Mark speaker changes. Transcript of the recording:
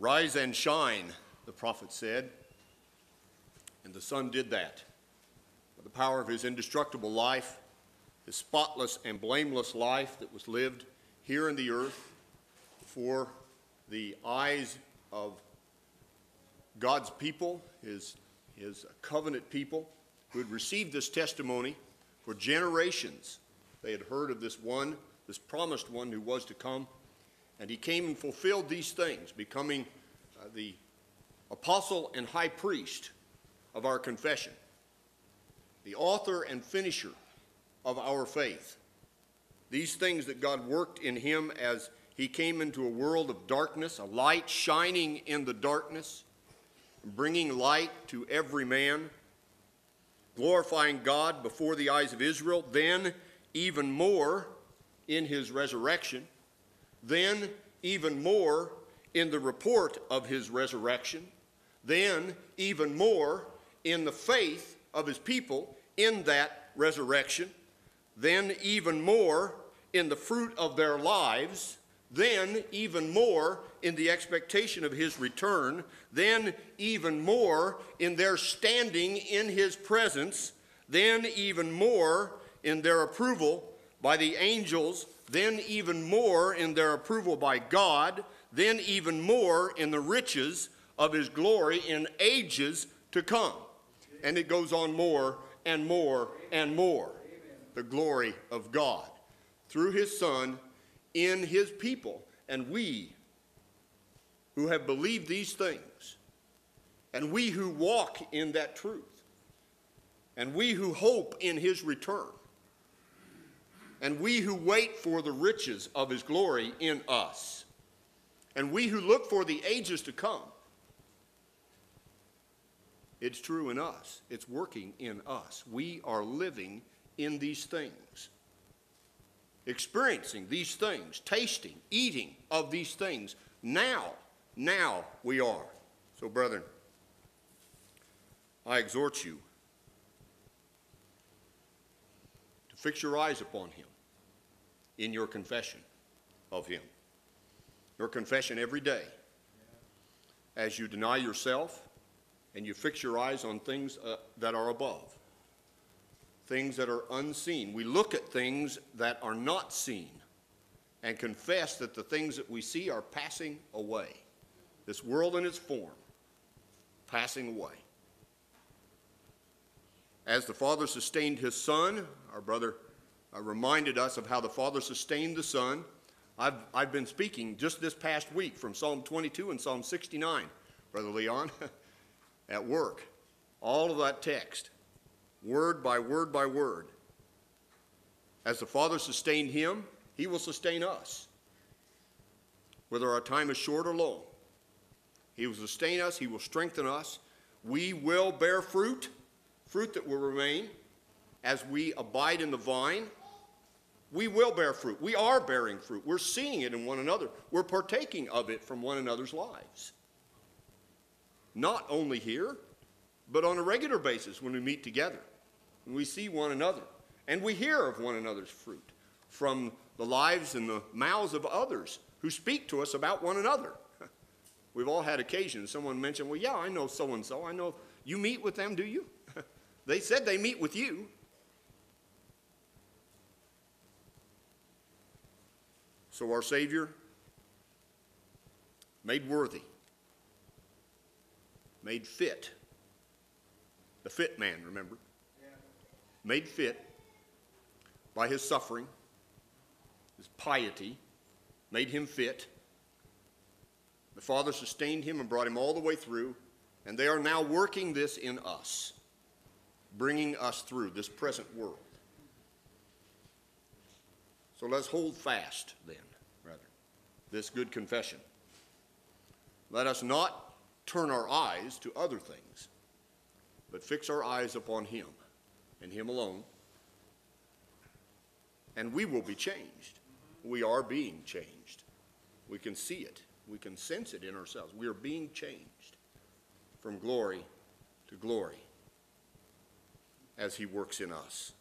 Speaker 1: Rise and shine, the prophet said, and the sun did that. By the power of his indestructible life, his spotless and blameless life that was lived here in the earth before the eyes of God's people, his covenant people, who had received this testimony for generations. They had heard of this one, this promised one who was to come, and he came and fulfilled these things, becoming the apostle and high priest of our confession, the author and finisher of our faith. These things that God worked in him as he came into a world of darkness, a light shining in the darkness, bringing light to every man, glorifying God before the eyes of Israel, then even more in his resurrection, then even more in the report of his resurrection, then even more in the faith of his people in that resurrection, then even more in the fruit of their lives, then even more in the expectation of his return, then even more in their standing in his presence, then even more in their approval by the angels, then even more in their approval by God, then even more in the riches of his glory in ages to come. And it goes on more and more and more. The glory of God through his Son in his people. And we who have believed these things, and we who walk in that truth, and we who hope in his return, and we who wait for the riches of his glory in us, and we who look for the ages to come, it's true in us. It's working in us. We are living in these things, experiencing these things, tasting, eating of these things. Now we are. So, brethren, I exhort you to fix your eyes upon him in your confession of him. Your confession every day as you deny yourself and you fix your eyes on things that are above, things that are unseen. We look at things that are not seen and confess that the things that we see are passing away. This world in its form, passing away. As the Father sustained his Son, our brother reminded us of how the Father sustained the Son. I've been speaking just this past week from Psalm 22 and Psalm 69, Brother Leon, at work. All of that text, word by word by word. As the Father sustained him, he will sustain us, whether our time is short or long. He will sustain us. He will strengthen us. We will bear fruit, fruit that will remain as we abide in the vine. We will bear fruit. We are bearing fruit. We're seeing it in one another. We're partaking of it from one another's lives. Not only here, but on a regular basis when we meet together, when we see one another, and we hear of one another's fruit from the lives and the mouths of others who speak to us about one another. We've all had occasions. Someone mentioned, well, yeah, I know so-and-so. I know you meet with them, do you? They said they meet with you. So our Savior, made worthy, made fit, the fit man, remember? Yeah. Made fit by his suffering, his piety, made him fit. The Father sustained him and brought him all the way through, and they are now working this in us, bringing us through this present world. So let's hold fast then, rather, this good confession. Let us not turn our eyes to other things, but fix our eyes upon him and him alone, and we will be changed. We are being changed. We can see it. We can sense it in ourselves. We are being changed from glory to glory as he works in us.